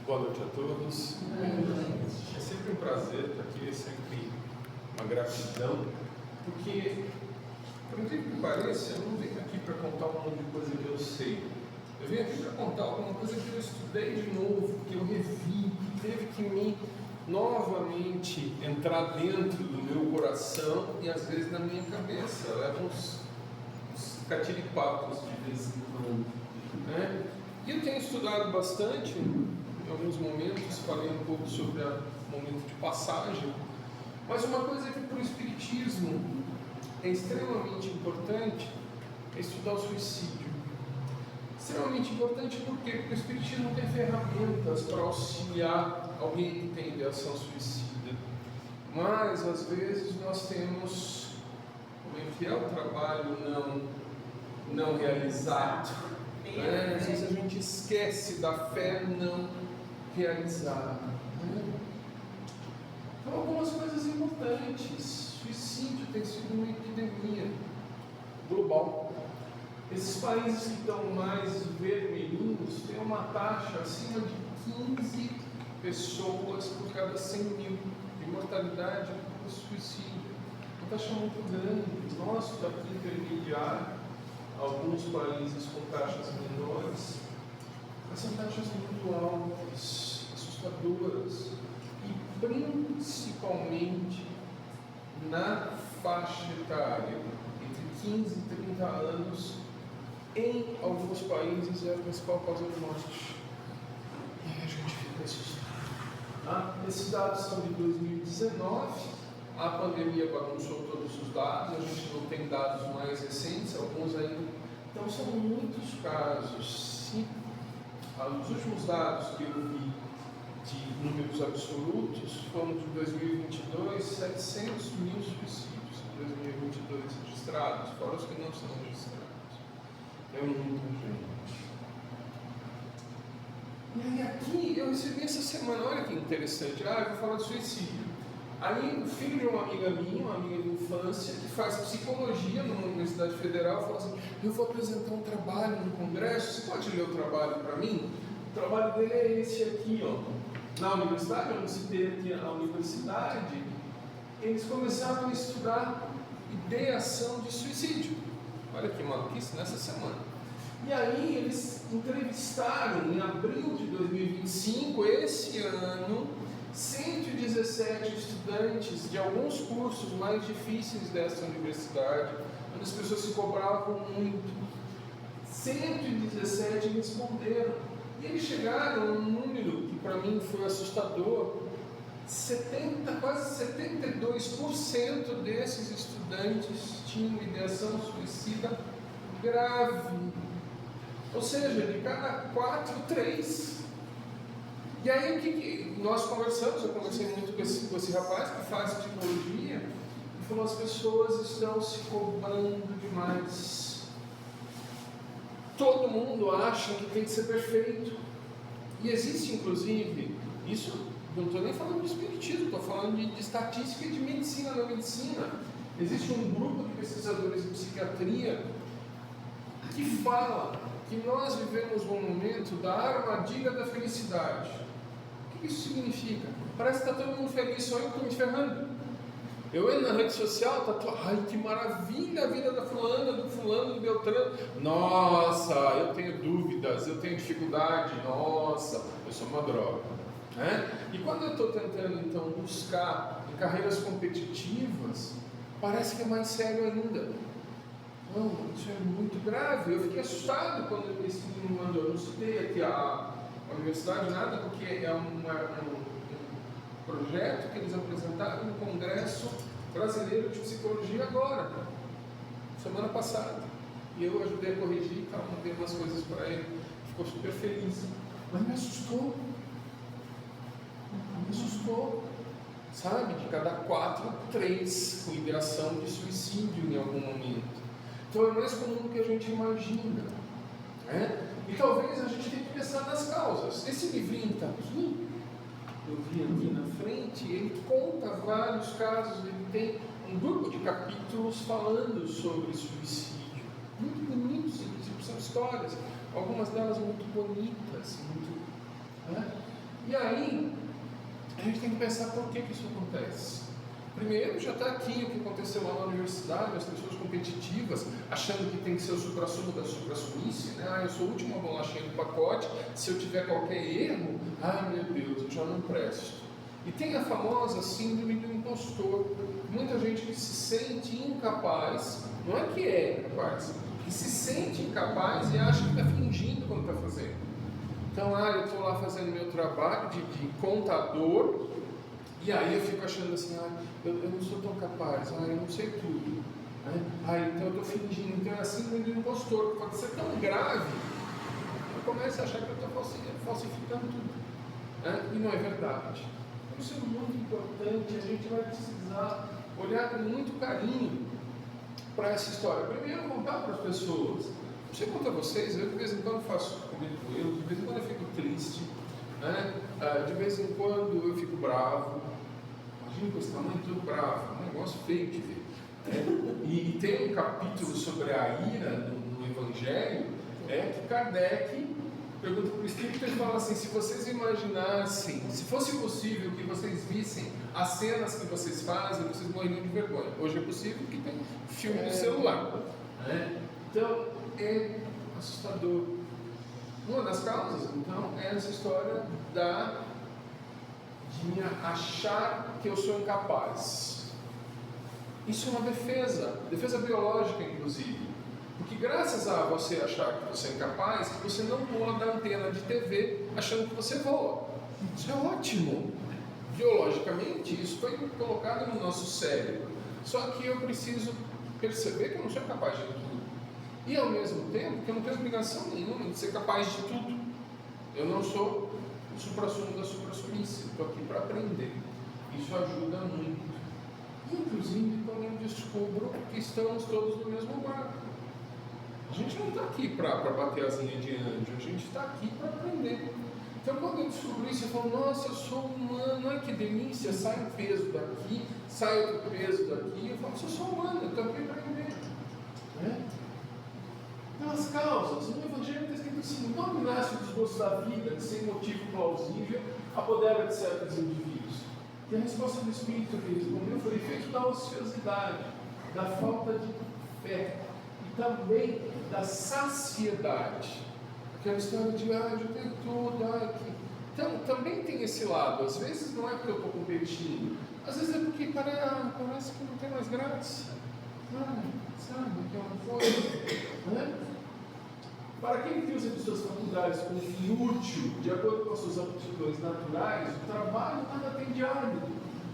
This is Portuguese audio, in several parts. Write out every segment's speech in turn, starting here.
Boa noite a todos. É sempre um prazer estar aqui, é sempre uma gratidão, porque, por incrível que pareça, eu não venho aqui para contar um monte de coisa que eu sei. Eu venho aqui para contar alguma coisa que eu estudei de novo, que eu revi, que teve que me novamente entrar dentro do meu coração e às vezes na minha cabeça. Leva uns catiripapos de vez em quando, né? E eu tenho estudado bastante, em alguns momentos, falei um pouco sobre o momento de passagem, mas uma coisa que para o Espiritismo é extremamente importante é estudar o suicídio. Extremamente importante por quê? Porque o Espiritismo tem ferramentas para auxiliar alguém que tem ideação suicida, mas às vezes nós temos, como é que é o trabalho não realizado, né? Às vezes a gente esquece da fé não realizada, né? Então, algumas coisas importantes. Suicídio tem sido uma epidemia global. Esses países que estão mais vermelhinhos têm uma taxa acima de 15 pessoas por cada 100 mil de mortalidade por suicídio. Uma taxa muito grande. Nós, aqui intermediário, alguns países com taxas menores, mas são taxas muito altas, assustadoras, e principalmente na faixa etária, entre 15 e 30 anos, em alguns países é a principal causa de morte. E aí a gente fica assustado. Esses dados são de 2019. A pandemia bagunçou todos os dados, a gente não tem dados mais recentes, alguns ainda. Então são muitos casos. Os últimos dados que eu vi de números absolutos foram de 2022, 700 mil suicídios em 2022 registrados, fora os que não são registrados. É muita gente. E aí aqui eu recebi essa semana, olha que interessante, eu vou falar de suicídio. Aí o filho de uma amiga minha, uma amiga de infância, que faz psicologia numa universidade federal, falou assim: eu vou apresentar um trabalho no congresso, você pode ler o trabalho para mim? O trabalho dele é esse aqui, ó. Na universidade, eu não citei aqui a universidade, eles começaram a estudar ideação de suicídio. Olha que maluquice, nessa semana. E aí eles entrevistaram em abril de 2025, esse ano, 117 estudantes de alguns cursos mais difíceis dessa universidade, onde as pessoas se cobravam muito. 117 responderam. E eles chegaram a um número que para mim foi assustador: quase 72% desses estudantes tinham ideação suicida grave. Ou seja, de cada 4, 3. E aí o que nós conversamos, eu conversei muito com esse rapaz que faz psicologia, e falou: as pessoas estão se cobrando demais. Todo mundo acha que tem que ser perfeito. E existe inclusive, isso não estou nem falando de espiritismo, estou falando de estatística e de medicina na medicina. Existe um grupo de pesquisadores de psiquiatria que fala que nós vivemos um momento da armadilha da felicidade. O que isso significa? Parece que está todo mundo feliz, só eu estou me ferrando. Eu entro na rede social, ai que maravilha a vida da fulana, do fulano, do Beltrano. Nossa, eu tenho dúvidas, eu tenho dificuldade, nossa, eu sou uma droga. Né? E quando eu estou tentando então buscar em carreiras competitivas, parece que é mais sério ainda. Não, isso é muito grave. Eu fiquei assustado quando esse menino mandou. Eu não citei aqui a universidade, nada, porque é um projeto que eles apresentaram no Congresso Brasileiro de Psicologia agora, semana passada. E eu ajudei a corrigir e tal, mandei umas coisas para ele. Ficou super feliz. Mas me assustou. Sabe? De cada 4, 3 com ideação de suicídio em algum momento. Então é mais comum do que a gente imagina, né? E talvez a gente tenha que pensar nas causas. Esse livrinho está aqui, eu vi aqui na frente, ele conta vários casos, ele tem um grupo de capítulos falando sobre suicídio, muito bonitos, inclusive são histórias, algumas delas muito bonitas, né? E aí, a gente tem que pensar por que isso acontece. Primeiro, já está aqui o que aconteceu lá na universidade, as pessoas competitivas, achando que tem que ser o supra-sumo da supra-sumice, né? Ah, eu sou a última bolachinha do pacote, se eu tiver qualquer erro, ai meu Deus, eu já não presto. E tem a famosa síndrome do impostor. Muita gente que se sente incapaz, não é que é incapaz, que se sente incapaz e acha que está fingindo quando está fazendo. Então, eu estou lá fazendo meu trabalho de contador, e aí eu fico achando assim, eu não sou tão capaz, eu não sei tudo, né? Então eu estou fingindo. Então é a síndrome do impostor, que pode ser tão grave, eu começo a achar que eu estou falsificando tudo, né? E não é verdade. Isso é muito importante, a gente vai precisar olhar com muito carinho para essa história. Primeiro, contar para as pessoas. Não sei contar a vocês, eu de vez em quando cometo erros, de vez em quando eu fico triste, né? De vez em quando eu fico bravo. Imagina com esse tamanho todo bravo, um negócio feio de ver. E tem um capítulo sobre a ira no Evangelho, que Kardec pergunta para o Espírito e fala assim: se vocês imaginassem, se fosse possível que vocês vissem as cenas que vocês fazem, vocês morreriam de vergonha. Hoje é possível porque tem filme no celular, né? Então é assustador. Uma das causas, então, é essa história de achar que eu sou incapaz. Isso é uma defesa biológica, inclusive. Porque graças a você achar que você é incapaz, que você não pula da antena de TV achando que você voa. Isso é ótimo. Biologicamente, isso foi colocado no nosso cérebro. Só que eu preciso perceber que eu não sou capaz de tudo. E ao mesmo tempo que eu não tenho obrigação nenhuma de ser capaz de tudo. Eu não sou o supra-sumo da supra-sumice. Estou aqui para aprender. Isso ajuda muito. Inclusive quando eu descubro que estamos todos no mesmo barco. A gente não está aqui para bater asinha de anjo, a gente está aqui para aprender. Então quando eu descobri isso, eu falo, nossa, eu sou humano, ai que delícia, sai um peso daqui, sai outro peso daqui. Eu falo, eu sou humano, eu estou aqui para aprender. Né? Pelas causas, no Evangelho está escrito assim: não me nasce o desgosto da vida, que sem motivo plausível apodera de certos indivíduos. E a resposta do Espírito que ele respondeu foi efeito da ociosidade, da falta de fé e também da saciedade. Aquela história de, eu já tenho tudo, Então, também tem esse lado. Às vezes não é porque eu estou competindo, às vezes é porque parece que não tem mais graça. Sabe, que é uma coisa, né? Para quem que usa de suas faculdades como fim útil, de acordo com as suas aptidões naturais, o trabalho nada tem de árido.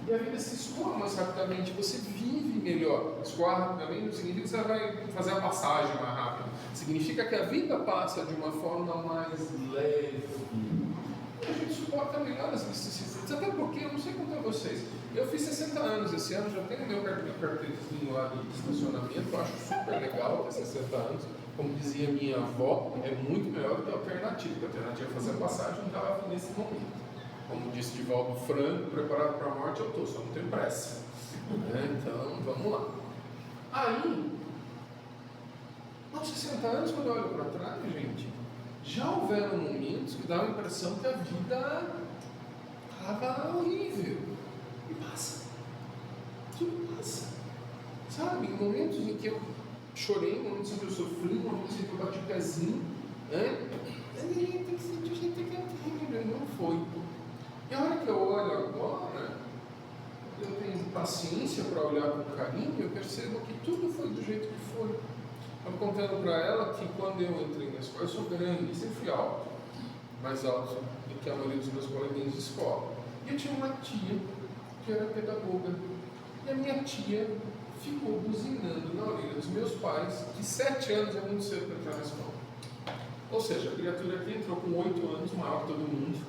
E a vida se escoa mais rapidamente, você vive melhor. Escoar rapidamente não significa que você vai fazer a passagem mais rápido. Significa que a vida passa de uma forma mais leve. E a gente suporta melhor as vicissitudes. Até porque, eu não sei contar vocês, eu fiz 60 anos esse ano, já tenho meu carteirinho lá de estacionamento, eu acho super legal ter 60 anos. Como dizia minha avó, é muito melhor do que a alternativa, porque a alternativa é fazer a passagem não estava nesse momento. Como disse Divaldo Franco, preparado para a morte eu estou, só não tenho pressa. Então, vamos lá. Aí, aos 60 anos, quando eu olho para trás, gente, já houveram momentos que davam a impressão que a vida estava horrível. E passa. Tudo passa. Sabe, em momentos em que eu chorei, em momentos em que eu sofri, em momentos em que eu bati o pezinho, tem que ser de jeito que é terrível, não foi. E a hora que eu olho agora, eu tenho paciência para olhar com carinho, eu percebo que tudo foi do jeito que foi. Estava contando para ela que quando eu entrei na escola, eu sou grande, sempre fui alto, mais alto do que a maioria dos meus coleguinhas de escola. E eu tinha uma tia que era pedagoga. E a minha tia ficou buzinando na orelha dos meus pais que 7 anos é muito cedo para entrar na escola. Ou seja, a criatura aqui entrou com 8 anos, maior que todo mundo,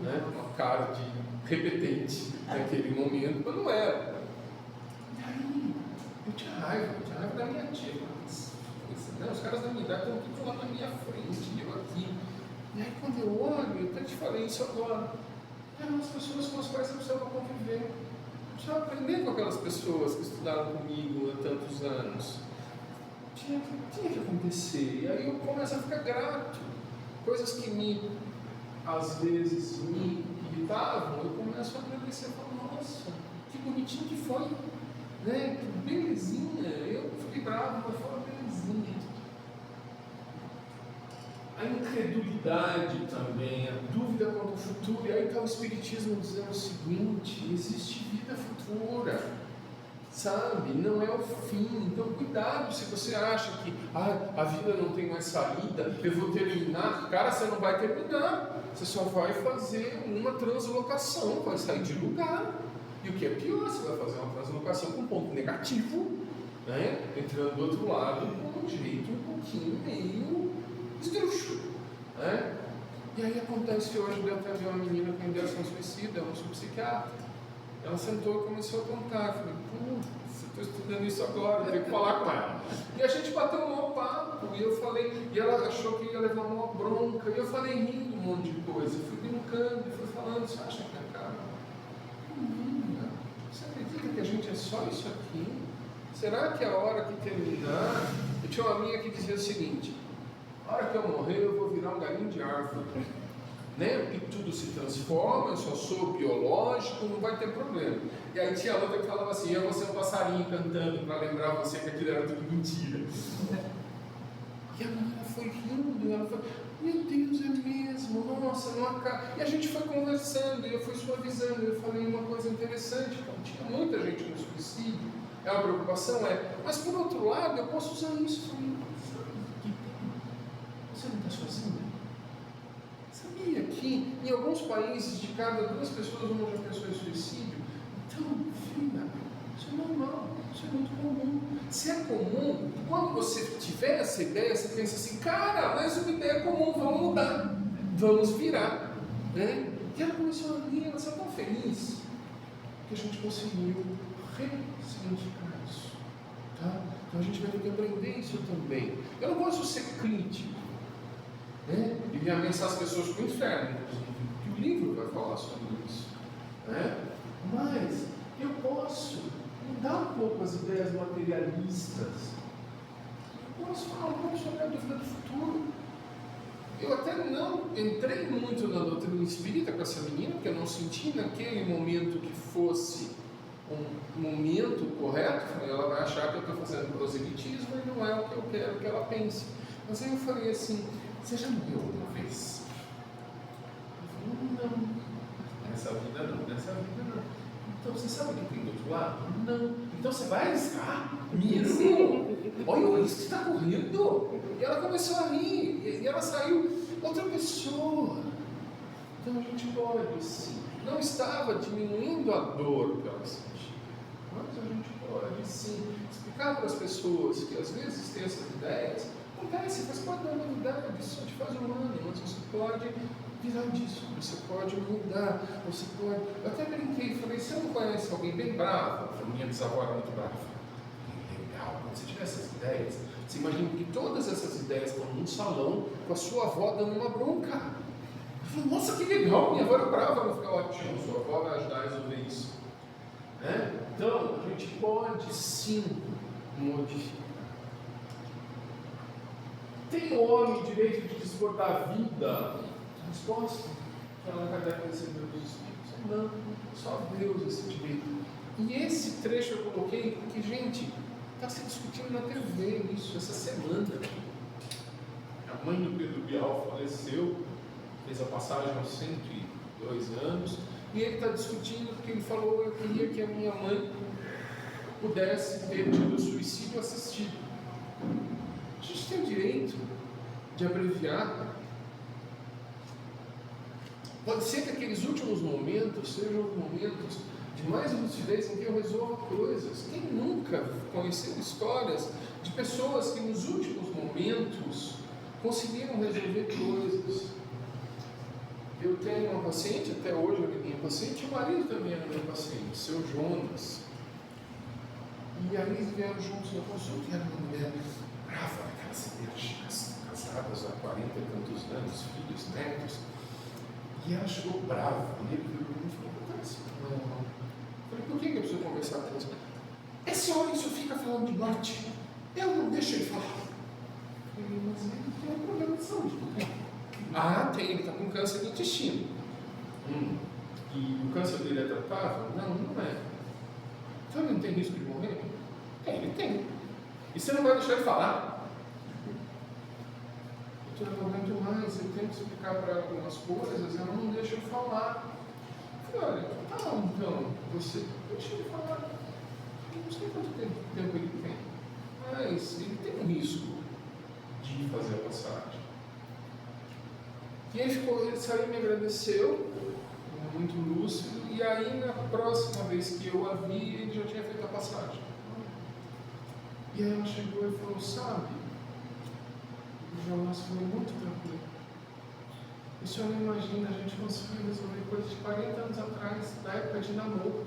né? Uma cara de repetente naquele momento, mas não era. E aí, eu tinha raiva da minha tia. Os caras da minha idade estão tudo lá na minha frente, e eu aqui. E aí, quando eu olho, eu até te falei isso agora, eram as pessoas com as quais eu precisava conviver. Eu precisava aprender com aquelas pessoas que estudaram comigo há tantos anos. Tinha que acontecer. E aí eu começo a ficar grato. Coisas que às vezes me irritavam, eu começo a agradecer e falo, nossa, que bonitinho que foi, né? Que belezinha, eu fiquei bravo, mas foi uma belezinha. A incredulidade também, a dúvida quanto ao futuro, e aí está o Espiritismo dizendo o seguinte: existe vida futura, sabe? Não é o fim. Então, cuidado se você acha que a vida não tem mais saída, eu vou terminar. Cara, você não vai terminar, você só vai fazer uma translocação, vai sair de lugar. E o que é pior, você vai fazer uma translocação com ponto negativo, né? Entrando do outro lado com um jeito um pouquinho meio esdrúxulo, né? E aí acontece que hoje eu até vi uma menina com ideação suicida, eu sou psiquiatra. Ela sentou e começou a contar. Eu falei, putz, eu estou estudando isso agora, eu tenho que falar com ela. E a gente bateu um mau papo, e eu falei, e ela achou que ia levar uma bronca, e eu falei rindo um monte de coisa, eu fui brincando, fui falando, você acha que é cara? Menina, você acredita que a gente é só isso aqui? Será que a hora que terminar... Eu tinha uma amiga que dizia o seguinte: a hora que eu morrer, eu vou virar um galinho de árvore, né? E tudo se transforma, eu só sou biológico, não vai ter problema. E aí tinha outra que falava assim: eu vou ser um passarinho cantando para lembrar você que aquilo era tudo mentira. E a menina foi rindo, ela falou, meu Deus, é mesmo, nossa, não acaba. E a gente foi conversando, e eu fui suavizando, eu falei uma coisa interessante, então, tinha muita gente no suicídio, é uma preocupação, mas por outro lado, eu posso usar isso para mim. Você não está sozinha? Sabia que em alguns países, de cada 2 pessoas, uma já pensou em suicídio? Então, filha, isso é normal, isso é muito comum. Se é comum, quando você tiver essa ideia, você pensa assim, cara, mas uma ideia comum, vamos mudar, vamos virar, né? E ela começou a rir, ela saiu tão feliz que a gente conseguiu ressignificar isso, tá? Então a gente vai ter que aprender isso também. Eu não posso ser crítico, né? E ameaçar as pessoas com o inferno, inclusive, que o livro vai falar sobre isso, né? Mas eu posso mudar um pouco as ideias materialistas, eu posso falar um pouco sobre a dúvida do futuro. Eu até não entrei muito na doutrina espírita com essa menina, porque eu não senti naquele momento que fosse um momento correto. Ela vai achar que eu estou fazendo proselitismo e não é o que eu quero que ela pense. Mas aí eu falei assim, você já morreu alguma vez? Ela falou, não, nessa vida não. Então você sabe o que tem do outro lado? Não. Então você vai arriscar? Mesmo? Olha o risco que está correndo. E ela começou a rir, e ela saiu outra pessoa. Então a gente pode sim. Não estava diminuindo a dor que ela sentia, mas a gente pode sim explicar para as pessoas que às vezes tem essas ideias. Acontece, faz parte da humanidade, isso te faz humano, mas você pode virar disso, você pode mudar, você pode... Eu até brinquei, falei, você não conhece alguém bem bravo? A minha bisavó era muito brava. Legal, quando você tiver essas ideias, você imagina que todas essas ideias estão num salão com a sua avó dando uma bronca. Eu falei, nossa, que legal, minha avó era brava, vai ficar ótimo, sua avó vai ajudar a resolver isso. Né? Então, a gente pode sim modificar. Tem o homem direito de dispor da vida? A resposta que ela Kardec recebeu dos Espíritos: não, só Deus esse direito. E esse trecho eu coloquei porque, gente, está se discutindo na TV isso essa semana. A mãe do Pedro Bial faleceu, fez a passagem aos 102 anos, e ele está discutindo porque ele falou: eu queria que a minha mãe pudesse ter tido o suicídio assistido. A gente tem o direito de abreviar. Pode ser que aqueles últimos momentos sejam os momentos de mais lucidez em que eu resolva coisas. Quem nunca conheceu histórias de pessoas que nos últimos momentos conseguiram resolver coisas? Eu tenho uma paciente, até hoje ela é minha paciente, o marido também era meu paciente, seu Jonas. E aí eles vieram juntos na consulta e era uma mulher brava, aquelas mulheres casadas há 40 e tantos anos, filhos, netos. E ela chegou brava, e ele virou para mim e falou: não está assim com ela, não. Eu falei: por que eu preciso conversar com você? Esse homem só fica falando de morte, eu não deixo ele falar. Eu falei: mas ele tem um problema de saúde. Ah, tem, ele está com câncer do intestino. que o câncer dele é tratável? Não, não é. Então ele não tem risco de morrer? Ele tem. E você não vai deixar ele falar? Eu não aguento mais, eu tento explicar para algumas coisas, eu não deixo ele falar. Eu falei, olha, tá, então, você deixa ele falar. Eu não sei quanto tempo ele tem, mas ele tem um risco de fazer a passagem. E ele saiu e me agradeceu, muito lúcido, e aí na próxima vez que eu a vi, ele já tinha feito a passagem. E aí ela chegou e falou, sabe, o Jonas foi muito tranquilo. O senhor não imagina, a gente conseguiu resolver coisas de 40 anos atrás, da época de namoro.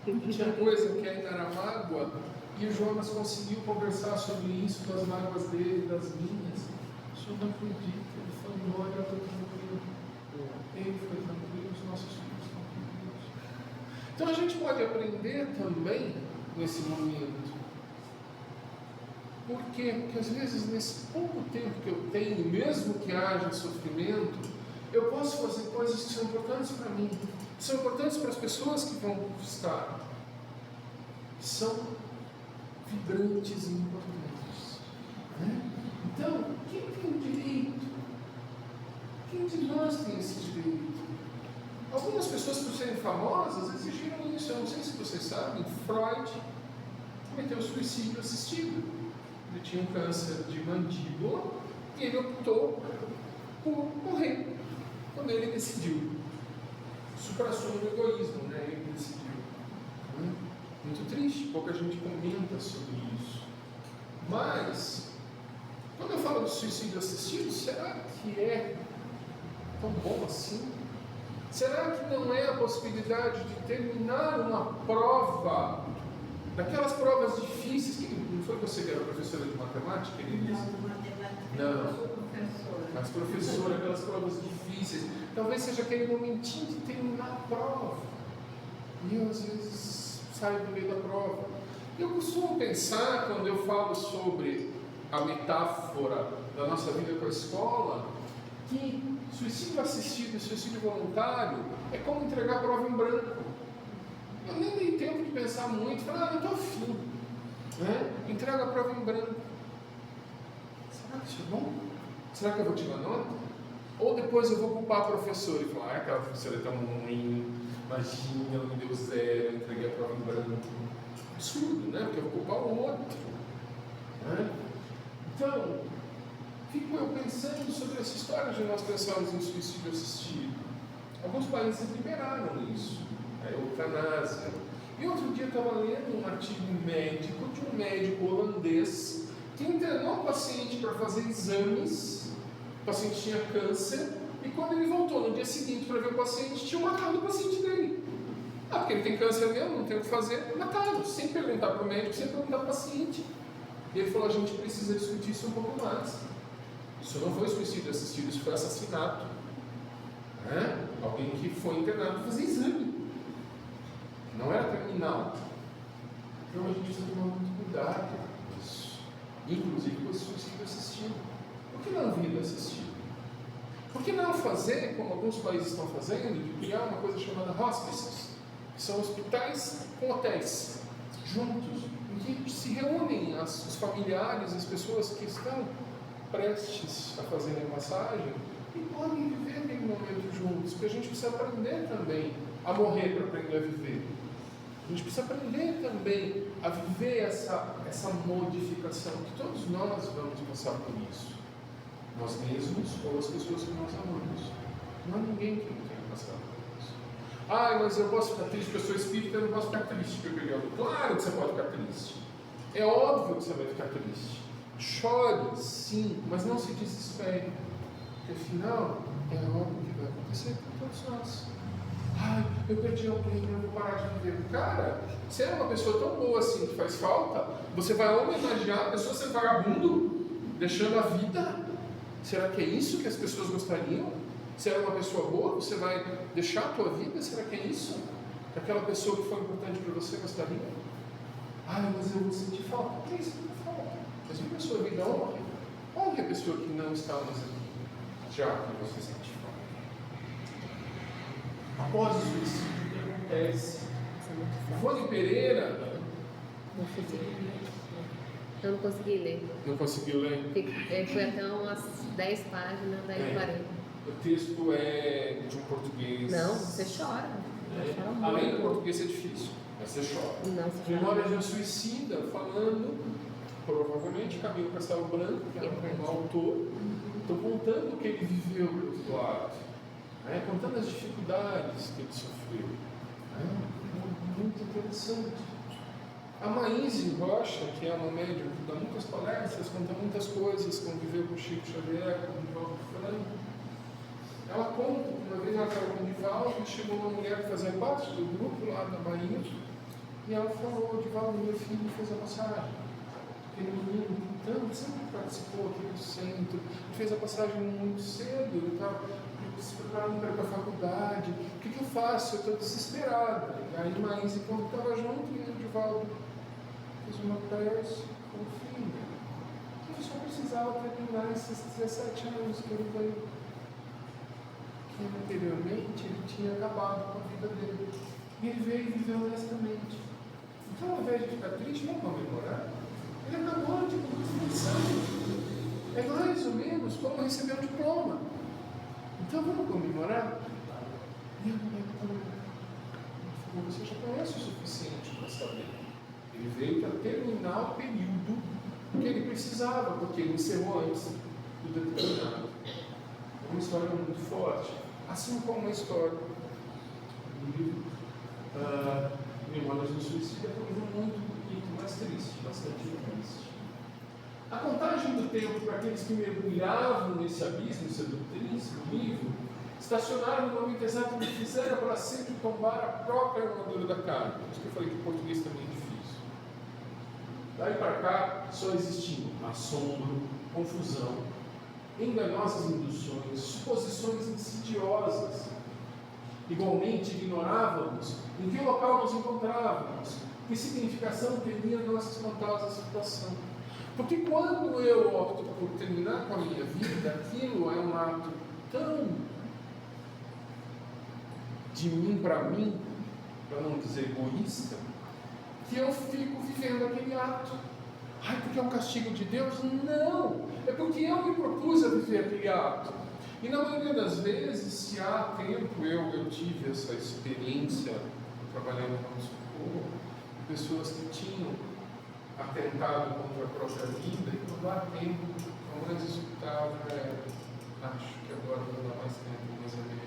Tinha coisa que ainda era mágoa, e o Jonas conseguiu conversar sobre isso, das mágoas dele, das minhas. O senhor não acredita, ele foi embora, eu estou tranquilo. Ele foi tranquilo, os nossos filhos estão tranquilos. Então a gente pode aprender também nesse momento. Por quê? Porque às vezes, nesse pouco tempo que eu tenho, mesmo que haja sofrimento, eu posso fazer coisas que são importantes para mim, que são importantes para as pessoas que vão estar, que são vibrantes e importantes. Né? Então, quem tem o direito? Quem de nós tem esse direito? Algumas pessoas, por serem famosas, exigiram isso. Eu não sei se vocês sabem, Freud cometeu suicídio assistido. Ele tinha um câncer de mandíbula e ele optou por morrer quando ele decidiu. Superação do egoísmo, né? Ele decidiu. Muito triste, pouca gente comenta sobre isso. Mas, quando eu falo de suicídio assistido, será que é tão bom assim? Será que não é a possibilidade de terminar uma prova, daquelas provas difíceis, que não foi você que era professora de matemática? Não. Mas professora, aquelas provas difíceis, talvez seja aquele momentinho de terminar a prova. E eu às vezes saio do meio da prova. Eu costumo pensar, quando eu falo sobre a metáfora da nossa vida com a escola, que suicídio assistido e suicídio voluntário é como entregar a prova em branco. Eu nem dei tempo de pensar muito, falei, eu estou afim. Né? Entrega a prova em branco. Será que isso é bom? Será que eu vou tirar nota? Ou depois eu vou culpar a professora e falar, aquela professora é tão ruim, imagina, ela me deu 0, eu entreguei a prova em branco. Absurdo, né? Porque eu vou culpar o outro. Né? Então, fico eu pensando sobre essa história de nós pensarmos em suicídio assistido. Alguns países liberaram isso, a eutanásia. E outro dia eu estava lendo um artigo médico de um médico holandês que internou o paciente para fazer exames. O paciente tinha câncer e quando ele voltou no dia seguinte para ver o paciente, tinha matado o paciente dele. Porque ele tem câncer mesmo, não tem o que fazer, matado, sem perguntar para o médico, sem perguntar para o paciente. E ele falou, a gente precisa discutir isso um pouco mais. Isso não foi suicídio assistido, isso foi assassinato. Alguém que foi internado para fazer exame. Não era terminal. Então a gente precisa tomar muito cuidado com isso. Inclusive com esse suicídio assistido. Por que não vida assistida? Por que não fazer, como alguns países estão fazendo, de criar uma coisa chamada hospices, que são hospitais com hotéis, juntos, em que se reúnem os familiares, as pessoas que estão prestes a fazerem a passagem e podem viver aquele momento juntos, porque a gente precisa aprender também a morrer para aprender a viver. A gente precisa aprender também a viver essa modificação, que todos nós vamos passar por isso. Nós mesmos ou as pessoas que nós amamos. Não há ninguém que não tenha passado por isso. Mas eu posso ficar triste porque eu sou espírita, eu não posso ficar triste porque eu peguei algo. Claro que você pode ficar triste. É óbvio que você vai ficar triste. Chore, sim, mas não se desespere. Porque afinal, é óbvio que vai acontecer com todos nós. Eu perdi alguém, eu vou parar de viver. Cara, você é uma pessoa tão boa assim que faz falta, você vai homenagear a pessoa sendo vagabundo, deixando a vida? Será que é isso que as pessoas gostariam? Se é uma pessoa boa, você vai deixar a tua vida? Será que é isso? Que aquela pessoa que foi importante para você gostaria? Mas eu vou sentir falta. Por que isso não falta? Mas viva a sua vida, honre a pessoa que não está mais aqui, já que você sente falta. Após o suicídio, o que acontece? Ivone Pereira. Eu não consegui ler. Não conseguiu ler? Foi até umas 10 páginas, daí parei. O texto é de um português. Não, você chora. Além do português é difícil, mas você chora. Memória de um suicida falando, provavelmente Camilo Castelo Branco, que é um autor, estou contando o que ele viveu do outro lado, contando as dificuldades que ele sofreu. Muito interessante. A Maíse Rocha, que é uma médium que dá muitas palestras, conta muitas coisas, conviveu com Chico Xavier, com o Divaldo Franco. Ela conta que uma vez ela estava com o Divaldo e chegou uma mulher que fazia parte do grupo lá da Bahia e ela falou: Divaldo, meu filho fez a passagem. Aquele menino, tanto, sempre participou aqui do centro, fez a passagem muito cedo, ele estava se preparando para ir para a faculdade. O que eu faço? Eu estou desesperada. Aí Maíse, quando estava junto, e o Divaldo fez uma prece com o filho. Ele só precisava terminar esses 17 anos que ele veio. Que anteriormente ele tinha acabado com a vida dele. E ele veio e viveu honestamente. Então, ao invés de ficar triste, vamos comemorar. Ele acabou de comissão. É mais ou menos como receber um diploma. Então vamos comemorar? E a mulher falou: você já conhece o suficiente para saber. Ele veio para terminar o período que ele precisava, porque ele encerrou antes do determinado. É uma história muito forte, assim como a história do livro Memórias do Suicídio é um livro muito bonito, mas triste, bastante triste. A contagem do tempo para aqueles que mergulhavam nesse abismo sedutriz no livro, estacionaram no momento exato que fizeram para sempre tombar a própria armadura da carne. Por isso que eu falei que o português também é difícil. Daí para cá só existiam assombro, confusão, enganosas induções, suposições insidiosas. Igualmente ignorávamos em que local nos encontrávamos, que significação teria a nossa espantosa situação. Porque quando eu opto por terminar com a minha vida, aquilo é um ato tão de mim para mim, para não dizer egoísta, que eu fico vivendo aquele ato. Ai, porque é um castigo de Deus? Não! É porque eu me propus a viver aquele ato. E na maioria das vezes, se há tempo, eu tive essa experiência trabalhando com socorro, de pessoas que tinham atentado contra a própria vida, e quando há tempo, o mais resultado acho que agora não dá mais tempo, mas é meio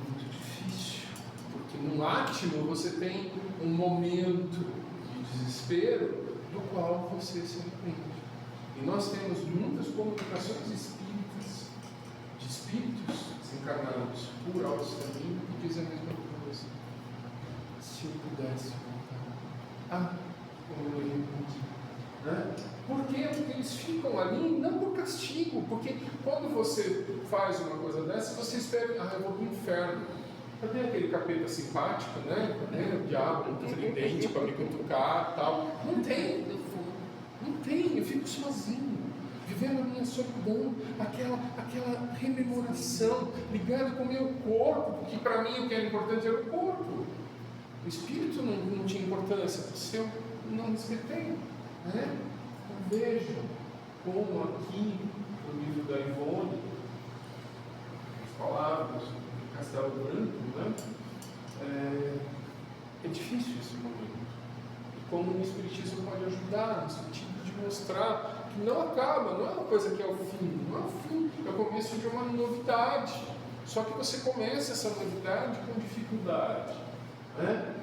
muito difícil, porque no átimo você tem um momento de desespero do qual você se arrepende. E nós temos muitas comunicações espíritas, de espíritos desencarnados por altos caminhos, que dizem a mesma coisa. Se eu pudesse voltar, como eu repundi. Por quê? Porque eles ficam ali não por castigo, porque quando você faz uma coisa dessa, você espera, eu vou para o inferno. Cadê aquele capeta simpático, né? Cadê o diabo muito tridente para me cutucar e tal? Não tem. Não tem, eu fico sozinho, vivendo a minha solidão, aquela rememoração, ligado com o meu corpo, porque para mim o que era importante era o corpo. O espírito não tinha importância, se eu não respeitei. Né? Então vejam como aqui no livro da Ivone, as palavras do Castelo Branco, né? É difícil esse momento. Como o Espiritismo pode ajudar, no sentido de mostrar que não acaba, não é uma coisa que é o fim, não é o fim, é o começo de uma novidade. Só que você começa essa novidade com dificuldade. Né?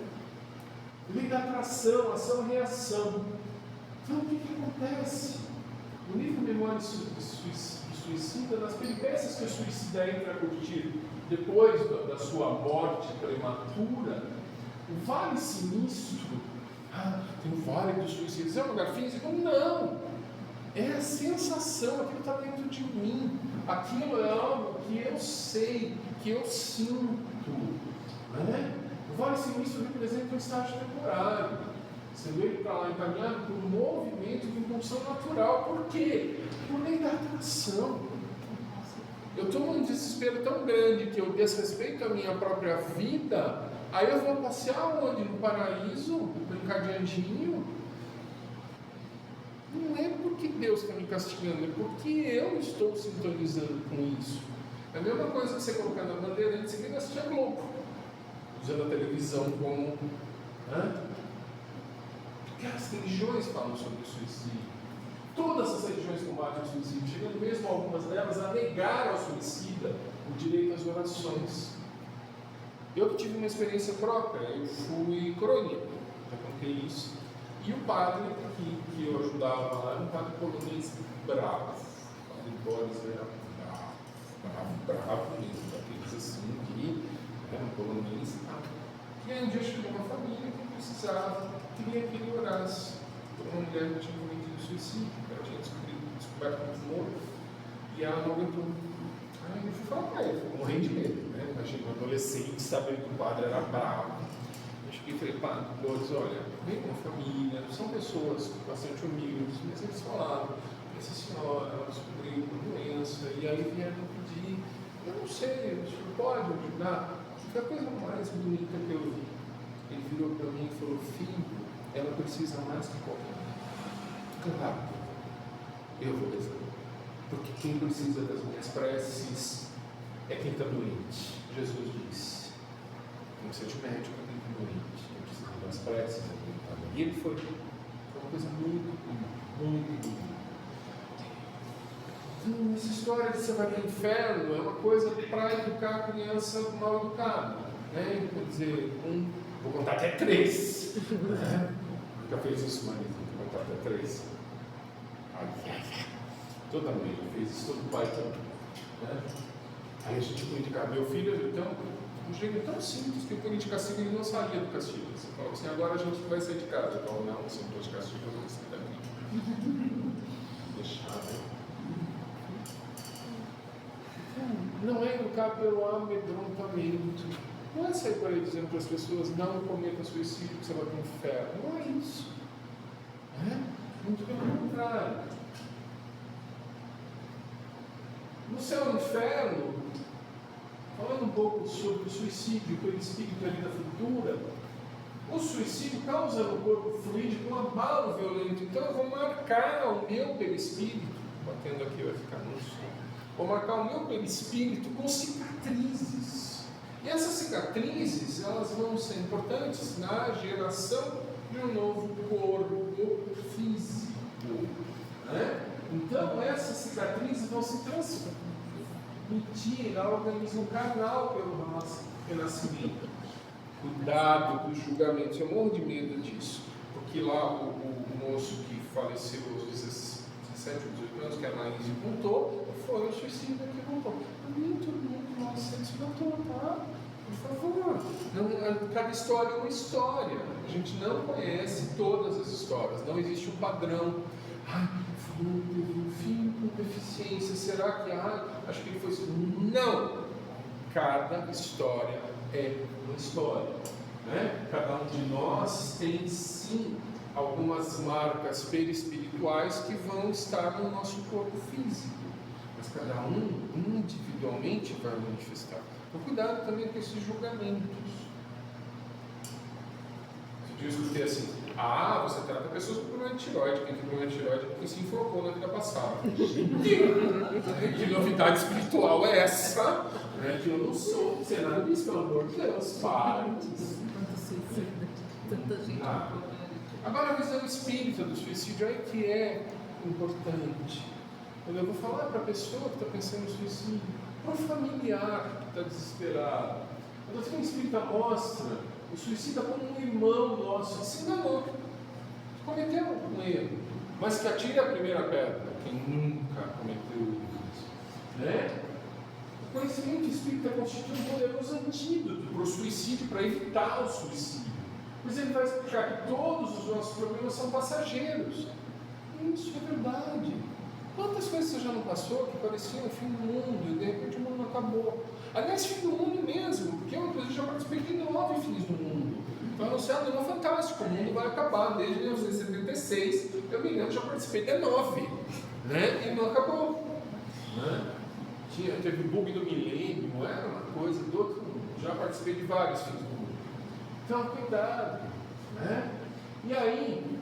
Lei da atração, ação-reação. Então o que acontece? No livro Memórias do Suicida, nas peripécias que o suicida entra a curtir depois da sua morte prematura, o vale sinistro. Tem o vale dos suicidas, é um lugar físico? Não! É a sensação, aquilo está dentro de mim, aquilo é algo que eu sei, que eu sinto. Né? O vale sinistro representa um estágio temporário, sendo ele para lá encaminhado por um movimento de impulsão natural. Por quê? Por lei da atração. eu estou num desespero tão grande que eu desrespeito a minha própria vida, aí eu vou passear onde? No paraíso? Brincar de anjinho? Não é porque Deus está me castigando, é porque eu estou sintonizando com isso. É a mesma coisa que você colocar na bandeira e você assistir a Globo, usando a televisão como... Porque as religiões falam sobre o suicídio. Todas as religiões combatem o suicídio, chegando mesmo algumas delas a negar ao suicida o direito às orações. Eu tive uma experiência própria, eu fui coroinha, já contei isso. E o padre que eu ajudava lá era um padre polonês bravo. O padre Boris era bravo mesmo, daqueles assim, que era um polonês. E aí um dia chegou uma família que precisava, queria que ele orasse por uma mulher que tinha cometido suicídio, que ela tinha descoberto um morto, e ela não aguentou. Aí eu fui falar para ele, morrendo de medo, né? Imagina, um adolescente sabendo que o padre era bravo. E falei, padre, olha, vem com a família, são pessoas bastante humildes, mas eles falaram, essa senhora, ela descobriu uma doença, e aí vieram pedir, eu não sei, o senhor pode ajudar? Foi a coisa mais bonita que eu vi. Ele virou para mim e falou, filho, ela precisa mais que qualquer um. Claro, eu vou rezar, porque quem precisa das minhas preces é quem está doente. Jesus disse, tem que ser de médico, quem está doente. Das preces, e ele foi uma coisa muito bonita. Então, essa história de você vai para o inferno é uma coisa para educar a criança mal educada, né? Quer dizer, vou contar até 3. Né? Já fez isso, marido? Vou contar até 3. Toda mãe já fez isso, todo pai também. Né? Aí a gente foi indicar meu filho, então. Um jeito tão simples que por de castigo ele não saía do castigo. Você fala assim, agora a gente vai sair de casa. Eu falo, não, se eu estou de castigo, eu vou sair daqui. Deixar, né? Não é educar pelo amedrontamento. Não é sair por aí dizendo para as pessoas, não cometa suicídio que você vai para o inferno. Não é isso. Muito pelo contrário. No céu e no inferno, falando um pouco sobre o suicídio, pelo espírito ali da futura, o suicídio causa no corpo fluídico um abalo violento. Então eu vou marcar o meu perispírito, batendo aqui vai ficar no som, vou marcar o meu perispírito com cicatrizes. E essas cicatrizes, elas vão ser importantes na geração de um novo corpo físico. Né? Então essas cicatrizes vão se transformar ao organismo carnal pelo renascimento. Cuidado dos julgamentos. Eu morro de medo disso, porque lá o moço que faleceu aos 17 ou 18 anos, que a Anaíse contou, foi o suicida que contou. Nem todo mundo vai ser se contou, tá? Por favor. Não, cada história é uma história. A gente não conhece todas as histórias. Não existe um padrão. Fulano teve um filho com deficiência, será que acho que ele foi... Não! Cada história é uma história, né? Cada um de nós tem sim algumas marcas perispirituais que vão estar no nosso corpo físico, mas cada um individualmente vai manifestar. Então cuidado também com esses julgamentos. Eu escutei assim, você trata pessoas com problema de tireoide, quem tem problema de tireoide é porque se enfocou na vida passada. Que novidade espiritual é essa? Que eu não sou, você nada disso, pelo amor de Deus, para. Agora a visão espírita do suicídio é que é importante. Quando eu vou falar para a pessoa que está pensando em suicídio, para o familiar que está desesperado, a doutrina espírita mostra o suicida como um irmão nosso, que se enganou, cometeu um erro, mas que atire a primeira pedra, quem nunca cometeu isso, né? O conhecimento espírita constitui um poderoso antídoto para o suicídio, para evitar o suicídio, pois ele vai explicar que todos os nossos problemas são passageiros. E isso é verdade. Quantas coisas você já não passou que pareciam o fim do mundo e de repente o mundo acabou? Aliás, fim do mundo mesmo, porque eu inclusive já participei de 9 fins do mundo. Então no céu não é fantástico, o mundo vai acabar desde 1976. Eu me lembro, já participei de 9, né? E não acabou. Né? teve o bug do milênio, era uma coisa do outro mundo. Já participei de vários fins do mundo. Então, cuidado, né? E aí,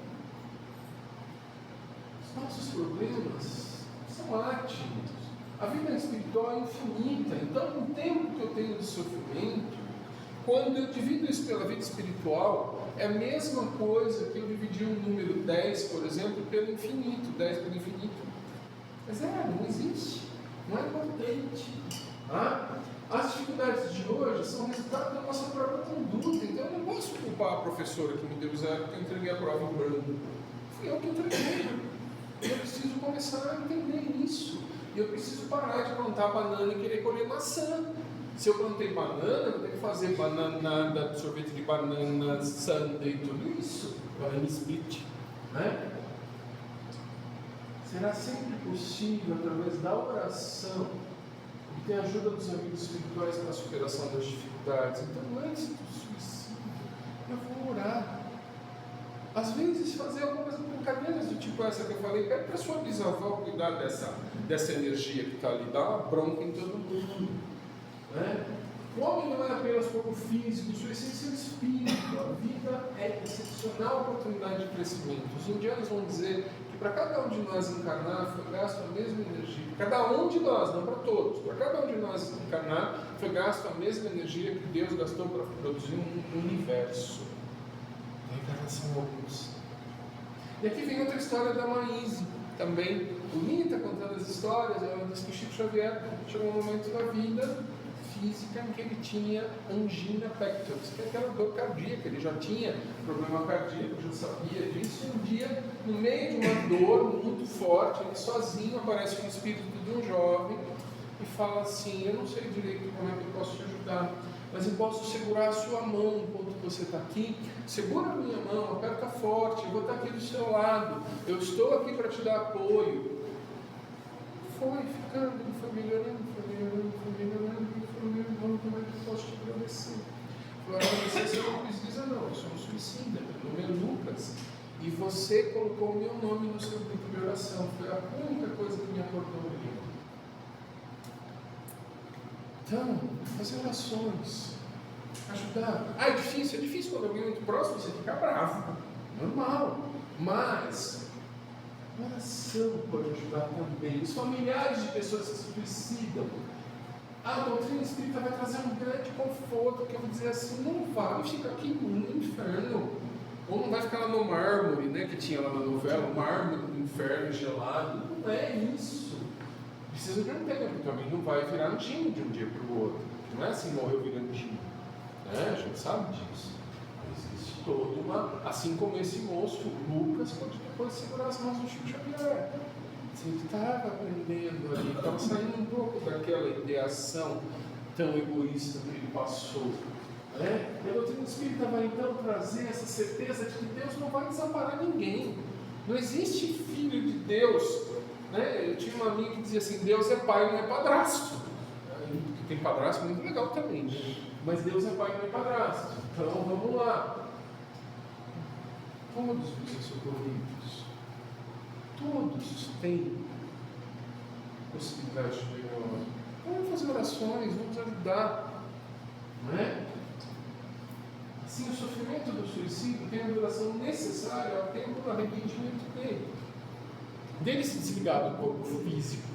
os nossos problemas são átomos. A vida espiritual é infinita. Então, o tempo que eu tenho de sofrimento, quando eu divido isso pela vida espiritual, é a mesma coisa que eu dividir um número 10, por exemplo, pelo infinito. 10 pelo infinito. Mas não existe. Não é importante. As dificuldades de hoje são resultado da nossa própria conduta. Então eu não posso culpar a professora que me deu 0 porque eu entreguei a prova em branco. Fui eu que entreguei. Eu preciso começar a entender isso. E eu preciso parar de plantar banana e querer colher maçã. Se eu plantei banana, eu tenho que fazer bananada, sorvete de banana, sundae, tudo isso. Banana split. Né? Será sempre possível, através da oração, e ter a ajuda dos amigos espirituais para a superação das dificuldades. Então, antes do suicídio, eu vou orar. Às vezes, fazer algumas brincadeiras do tipo essa que eu falei, pede para sua bisavó cuidar dessa energia que está ali, dá uma bronca em todo mundo. Né? O homem não é apenas corpo físico, sua essência é espírito. A vida é excepcional oportunidade de crescimento. Os indianos vão dizer que para cada um de nós encarnar foi gasto a mesma energia. Cada um de nós, não para todos. Para cada um de nós encarnar foi gasto a mesma energia que Deus gastou para produzir um universo. A encarnação é alguns. E aqui vem outra história da Maíse, também bonita, contando as histórias. Ela diz que Chico Xavier chegou um momento da vida física em que ele tinha angina pectoris, que é aquela dor cardíaca. Ele já tinha problema cardíaco, já sabia disso. E um dia, no meio de uma dor muito forte, ele sozinho aparece um espírito de um jovem e fala assim: eu não sei direito como é que eu posso te ajudar, mas eu posso segurar a sua mão enquanto você está aqui. Segura a minha mão, aperta forte, eu vou estar aqui do seu lado, eu estou aqui para te dar apoio. Foi ficando, foi melhorando, como é que eu posso te agradecer? Falou: agradecer você não precisa não, eu sou um suicida, meu nome é Lucas, e você colocou o meu nome no seu grupo de oração, foi a única coisa que me acordou ali. Então, fazer orações, ajudar. É difícil quando alguém é muito próximo, você fica bravo, normal, mas a oração pode ajudar também. Os familiares de pessoas que se suicidam, a doutrina espírita vai trazer um grande conforto, que eu vou dizer assim: não vai ficar aqui no inferno, ou não vai ficar lá no mármore, né, que tinha lá na novela, o mármore do inferno gelado. Não é isso. Precisa de um tempo também, não vai virar anjinho de um dia para o outro. Não é assim, morreu virando anjinho. A gente sabe disso. Existe toda uma. Assim como esse moço, Lucas, pode depois segurar as mãos do Chico Xavier. Ele estava aprendendo ali, estava saindo um pouco daquela ideação tão egoísta que ele passou. Né? E a doutrina espírita vai então trazer essa certeza de que Deus não vai desamparar ninguém. Não existe filho de Deus. Né? Eu tinha uma amiga que dizia assim: Deus é pai, não é padrasto. Porque tem padrasto muito legal também, né? Mas Deus é pai, não é padrasto. Então vamos lá. Todos os socorridos, todos têm possibilidade de melhor. Vamos fazer orações, vamos ajudar. Não é? Assim, o sofrimento do suicídio tem a duração necessária ao tempo do arrependimento dele se desligar do corpo físico.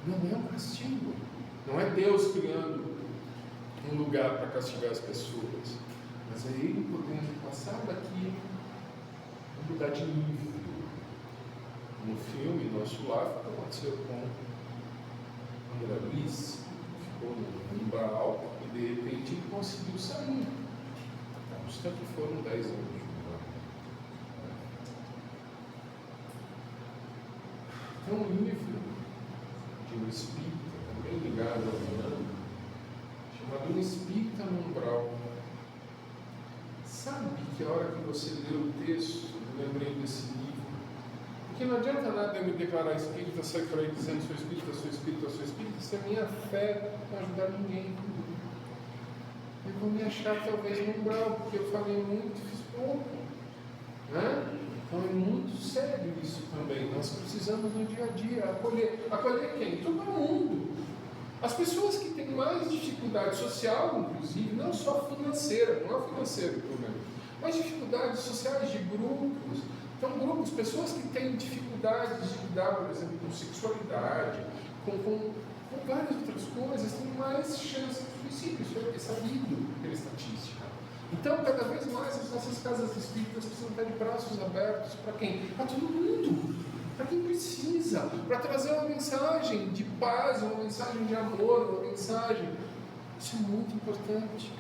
Não é um castigo. Não é Deus criando um lugar para castigar as pessoas, mas é Ele podendo passar daqui um lugar de nível. No filme Nosso Lar, o que aconteceu com André Luiz, ficou no umbral e de repente ele conseguiu sair. Os tempos foram 10 anos. Tem um livro de um espírita, também ligado ao Fernando, chamado Um Espírita no Umbral. Sabe que a hora que você lê o texto, eu lembrei desse livro, porque não adianta nada eu me declarar espírita, sair por aí dizendo sou espírita, sou espírita, sou espírita, se a minha fé não ajudar ninguém. Eu vou me achar talvez no umbral, porque eu falei muito e fiz pouco. Né? Então é muito muito sério isso também. Nós precisamos no dia a dia acolher. Acolher quem? Todo mundo. As pessoas que têm mais dificuldade social, inclusive, não só financeira, não é financeiro o problema, mas dificuldades sociais de grupos. Então, grupos, pessoas que têm dificuldades de lidar, por exemplo, com sexualidade, com várias outras coisas, têm mais chance de suicídio. Isso é sabido pela estatística. Então, cada vez mais as nossas casas espíritas precisam estar de braços abertos para quem? Para todo mundo. Para quem precisa. Para trazer uma mensagem de paz, uma mensagem de amor, uma mensagem. Isso é muito importante.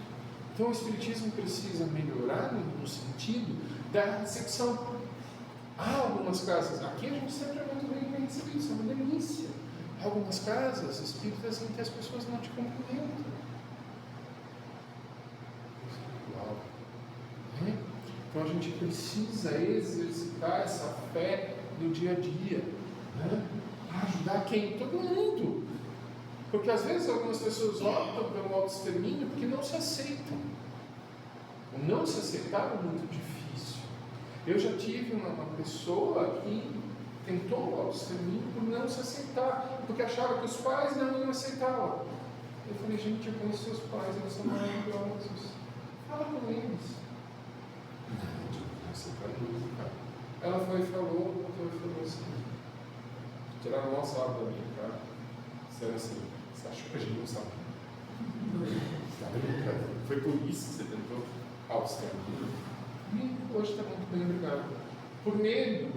Então, o Espiritismo precisa melhorar no sentido da recepção. Há algumas casas, aqui a gente sempre é muito bem recebido, isso é uma delícia. Há algumas casas espíritas em que as pessoas não te cumprimentam. Então a gente precisa exercitar essa fé no dia a dia, né? Ajudar quem? Todo mundo. Porque às vezes algumas pessoas optam pelo autoextermínio porque não se aceitam. O não se aceitar é muito difícil. Eu já tive uma pessoa que tentou o autoextermínio por não se aceitar, porque achava que os pais não iam aceitá-la. Eu falei, gente, eu conheço seus pais, eles são maravilhosos. Fala com eles. Ela foi e falou, assim, tiraram o nosso lado da minha cara. Disseram assim, você achou que a gente não sabe? Foi por isso que você tentou autoextermínio. E hoje está muito bem, obrigado. Por medo,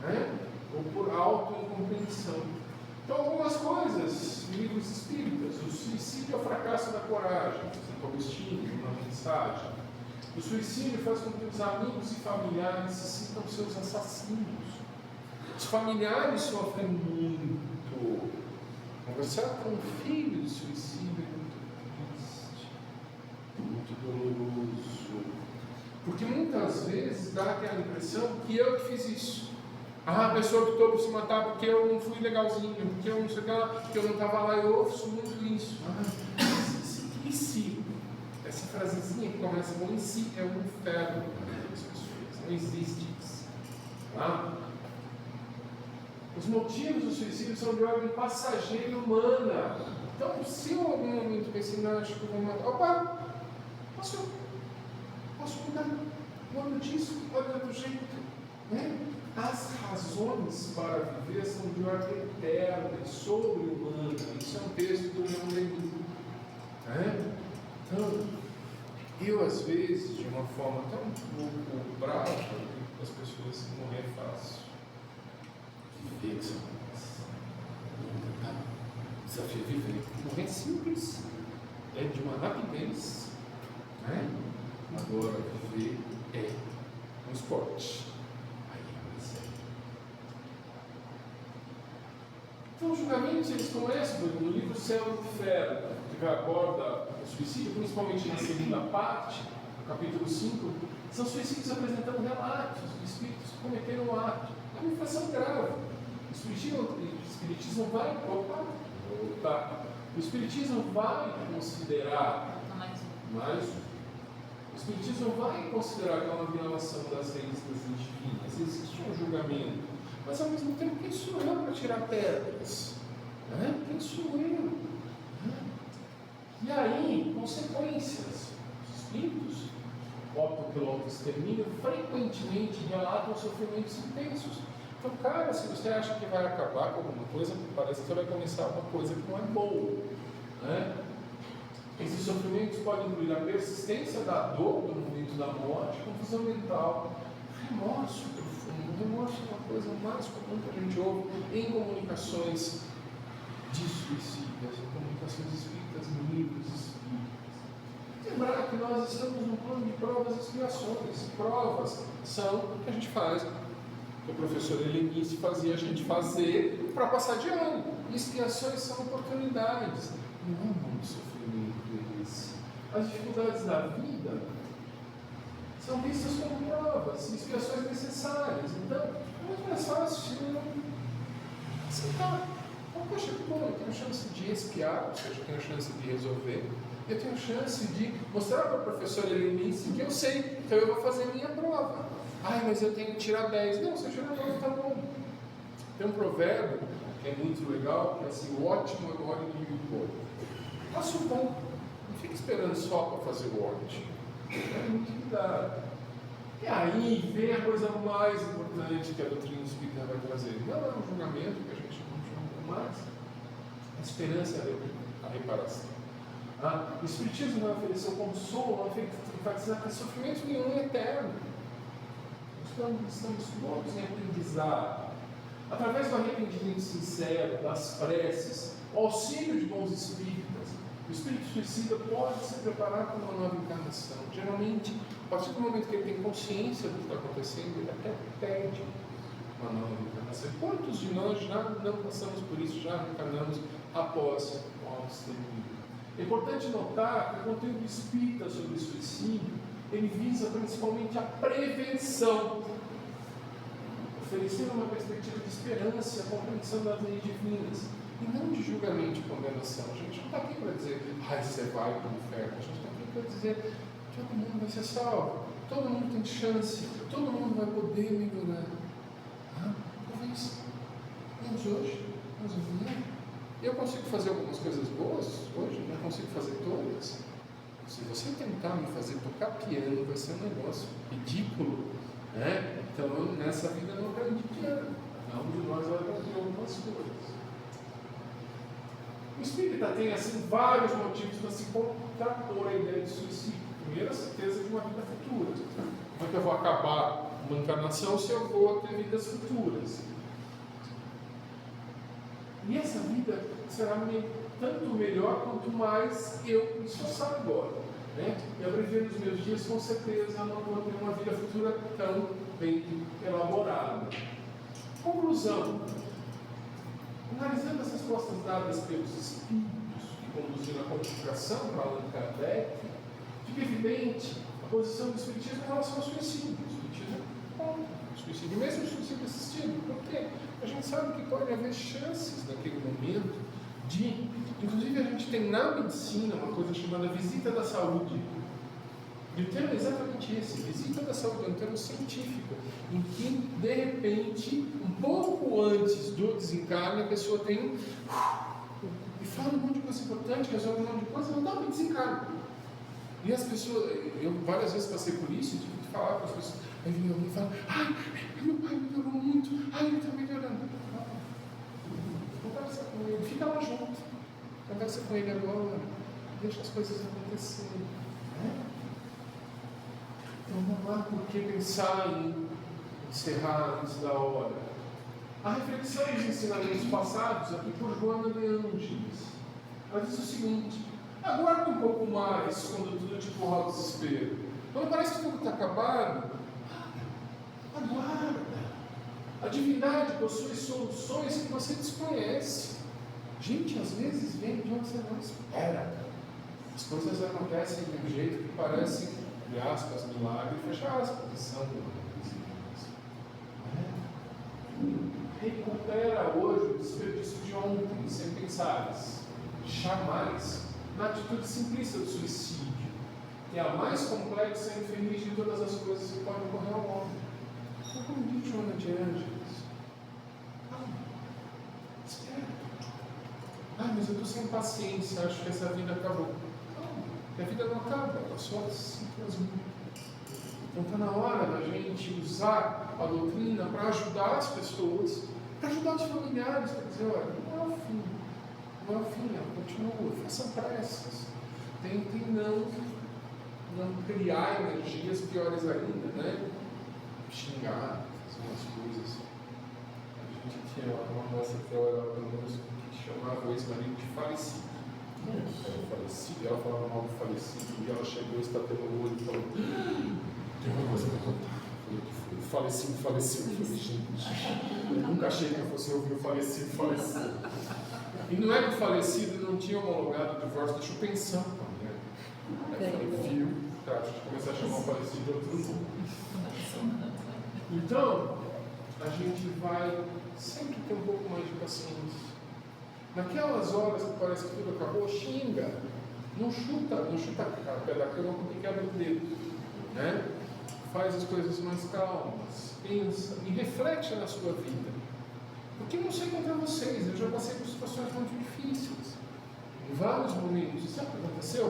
né? Ou por auto-incompreensão. Então, algumas coisas, livros espíritas, o suicídio é o fracasso da coragem, Santo Agostinho, uma mensagem. O suicídio faz com que os amigos e familiares se sintam seus assassinos. Os familiares sofrem muito. Conversar com um filho de suicídio é muito triste, muito doloroso. Porque muitas vezes dá aquela impressão que eu que fiz isso. A pessoa optou por se matar porque eu não fui legalzinho, porque eu não sei o que lá, porque eu não estava lá. Eu ouço muito isso. E se? Essa frasezinha que começa com em si é um inferno para as pessoas. Não existe isso. Tá? Os motivos do suicídio são de ordem passageira e humana. Então, se eu em algum momento pensei, não, acho que eu vou matar. Opa! Posso mudar? Olha disso, olha do jeito. Né? As razões para viver são de ordem eterna e sobre-humana. Isso é um texto do Leon Denis. Né? Então, eu às vezes, de uma forma tão pouco brava, as pessoas morrer fácil. Viver que são desafio é viver. Morrer é simples, é de uma rapidez. Né? Agora, viver é um esporte. Aí é sério. Então, os julgamentos eles começam no livro Céu e Inferno, que aborda o suicídio, principalmente na segunda parte, no capítulo 5, são suicídios apresentando relatos de espíritos que cometeram o ato. É uma infração grave. O Espiritismo vai. O Espiritismo vai considerar. O Espiritismo vai considerar que é uma violação das leis divinas. Existe um julgamento. Mas ao mesmo tempo, quem sou eu para tirar pedras? Né? Quem sou eu? E aí, consequências. Os espíritos optam pelo autoextermínio, frequentemente relatam sofrimentos intensos. Então, cara, se você acha que vai acabar com alguma coisa, parece que você vai começar uma coisa que não é boa. Né? Esses sofrimentos podem incluir a persistência da dor no momento da morte, confusão mental, remorso profundo. O remorso é uma coisa mais comum que a gente ouve em comunicações de suicídios, em comunicações espíritas, em livros espíritas. Lembrar que nós estamos num plano de provas e expiações. Provas são o que a gente faz, que o professor Helenice fazia a gente fazer para passar de ano. Expiações são oportunidades. Não é um sofrimento esse. As dificuldades da vida são vistas como provas, expiações necessárias. Então, é muito mais fácil aceitar. Então, poxa, eu tenho chance de expiar, ou seja, eu tenho chance de resolver. Eu tenho chance de mostrar para a professora Helenice que eu sei, então eu vou fazer a minha prova. Ai, mas eu tenho que tirar 10. Não, se eu tirar 9, tá bom. Tem um provérbio que é muito legal, que é assim: o ótimo é maior inimigo do bom. Faça o bom. Não fique esperando só para fazer o ótimo. É muito cuidado. E aí vem a coisa mais importante que a doutrina espírita vai trazer. Não é um julgamento, que a gente não julga mais. A esperança é a reparação. O Espiritismo vai oferecer o consolo, vai enfatizar que sofrimento nenhum é eterno. Estamos todos em aprendizado. Através do arrependimento sincero, das preces, o auxílio de bons espíritas, o espírito suicida pode se preparar para uma nova encarnação. Geralmente, a partir do momento que ele tem consciência do que está acontecendo, ele até pede uma nova encarnação. Quantos de nós já não passamos por isso, já reencarnamos após o extermínio? É importante notar que o conteúdo espírita sobre o suicídio, ele visa principalmente a prevenção, oferecendo uma perspectiva de esperança, a compreensão das leis divinas, e não de julgamento e condenação. A gente não está aqui para dizer, você vai para o inferno. A gente está aqui para dizer, todo mundo vai ser salvo, todo mundo tem chance, todo mundo vai poder melhorar. Talvez, menos hoje, mais amanhã. Eu consigo fazer algumas coisas boas hoje, não consigo fazer todas. Se você tentar me fazer tocar piano, vai ser um negócio ridículo, né? Então, nessa vida eu não aprendi piano. Cada um de nós vai aprender algumas coisas. O espírita tem, assim, vários motivos para se contrapor à ideia de suicídio. Primeiro, a certeza de uma vida futura. Como é que eu vou acabar uma encarnação se eu vou ter vidas futuras? E essa vida será tanto melhor quanto mais eu me esforçar agora. Né? E abreviando os meus dias, com certeza eu não vou ter uma vida futura tão bem elaborada. Conclusão. Analisando as respostas dadas pelos espíritos que conduziram a codificação para Allan Kardec, fica evidente a posição do espiritismo em relação ao suicídio. O espiritismo é contra o suicídio, mesmo o suicídio assistido. Por quê? A gente sabe que pode haver chances naquele momento de, inclusive a gente tem na medicina uma coisa chamada visita da saúde. E o termo é exatamente esse, visita da saúde, é um termo científico, em que, de repente, um pouco antes do desencarne, a pessoa tem e fala um monte de coisa importante, resolve um monte de coisa, não dá para desencarne. E as pessoas, eu várias vezes passei por isso, tive que falar para as pessoas, aí vem alguém e fala, meu pai melhorou muito, ele está melhorando. Conversa com ele, fica lá junto, conversa com ele agora, deixa as coisas acontecerem. Então não há por que pensar em encerrar antes da hora. A reflexão dos ensinamentos passados aqui por Joana de Ângeles, ela diz o seguinte: aguarda um pouco mais quando tudo te empurra ao desespero. Quando parece que tudo está acabado, aguarda. A divindade possui soluções que você desconhece. Gente, às vezes vem de onde você não espera. As coisas acontecem de um jeito que parece, entre aspas, milagre, fecha aspas, que são milagres. Recupera hoje o desperdício de ontem, sem pensares. Jamais na atitude simplista do suicídio, que é a mais complexa e infeliz de todas as coisas que podem ocorrer ao homem. Então, como diz Joana de Ângeles, espera. Mas eu estou sem paciência, acho que essa vida acabou. A vida não acaba, ela só simplesmente. Então está na hora da gente usar a doutrina para ajudar as pessoas, para ajudar os familiares, para dizer, olha, não é o fim, ela continua, façam preces, tentem não criar energias piores ainda, né? Xingar, fazer umas coisas. A gente tinha uma moça que trabalhava conosco que chamava o ex-marido de falecido. Ela falava mal do falecido, e ela chegou, estatando o olho e falou: tem uma coisa para contar. Eu falei que foi falecido. Eu falei, gente, eu nunca achei que eu fosse ouvir o falecido. E não é que o falecido não tinha homologado o divórcio, deixou pensando. Né? Aí eu falei, viu? Tá, deixa eu começar a chamar o falecido de outro nome. Então, a gente vai sempre ter um pouco mais de paciência. Naquelas horas que parece que tudo acabou, xinga. Não chuta a pé da cama porque quebra o dedo, né? Faz as coisas mais calmas, pensa e reflete na sua vida. Porque não sei contra vocês, eu já passei por situações muito difíceis, em vários momentos. E sabe o que aconteceu?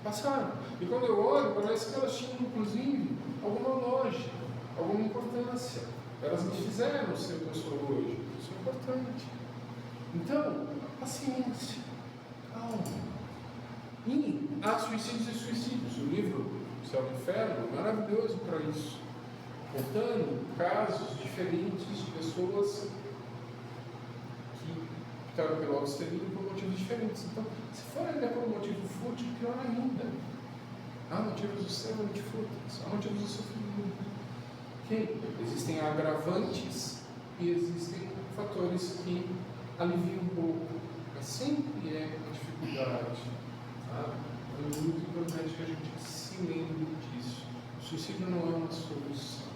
Passaram. E quando eu olho, parece que elas tinham, inclusive, alguma lógica, alguma importância. Elas me fizeram ser o que eu sou hoje. Isso é importante. Então, paciência, calma. E há suicídios e suicídios. O livro Céu e Inferno é maravilhoso para isso, contando casos diferentes de pessoas que ficaram pelo auto-extermínio por motivos diferentes. Então, se for ainda por um motivo fútil, pior ainda. Há motivos extremamente fúteis, há motivos de sofrimento. Okay? Existem agravantes e existem fatores que aliviam um pouco, mas sempre é uma dificuldade. Tá? É muito importante que a gente se lembre disso. O suicídio não é uma solução.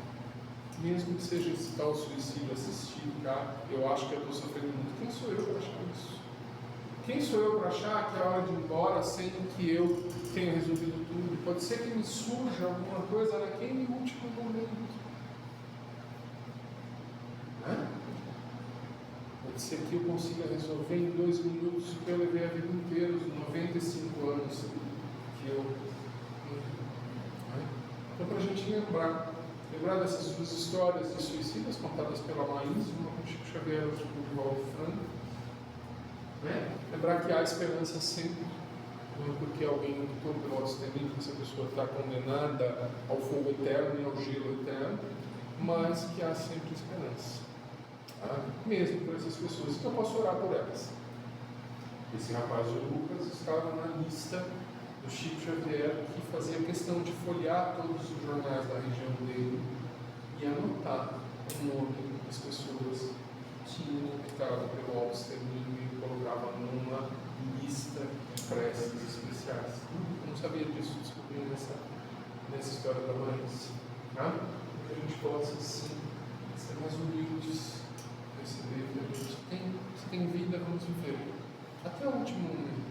Mesmo que seja esse tal suicídio assistido, tá? Eu acho que eu estou sofrendo muito. Quem sou eu para achar isso? Quem sou eu para achar que é hora de ir embora sem que eu tenha resolvido tudo? Pode ser que me surja alguma coisa naquele último momento. Né? Pode ser que eu consiga resolver em 2 minutos o que eu levei a vida inteira, os 95 anos que eu. Né? Então, para a gente lembrar dessas 2 histórias de suicidas contadas pela Maís, uma com Chico Xavier, outra com Divaldo Franco. Né? Lembrar que há esperança sempre, não é porque alguém optou pelo auto-extermínio que essa pessoa está condenada ao fogo eterno e ao gelo eterno, mas que há sempre esperança, tá? Mesmo por essas pessoas. Então eu posso orar por elas. Esse rapaz, o Lucas, estava na lista do Chico Xavier, que fazia questão de folhear todos os jornais da região dele e anotar o nome das pessoas que tinham optado pelo auto-extermínio e colocava numa lista de preces especiais. Eu não sabia disso, descobri nessa história da Maís. Tá? Que a gente possa, sim, ser mais humildes, perceber que a gente se tem vida, vamos viver até o último momento,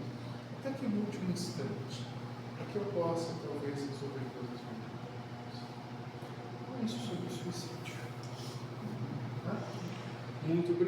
até aquele último instante, para que eu possa, talvez, resolver coisas melhores. Então, isso sobre o suicídio. Tá? Muito obrigado.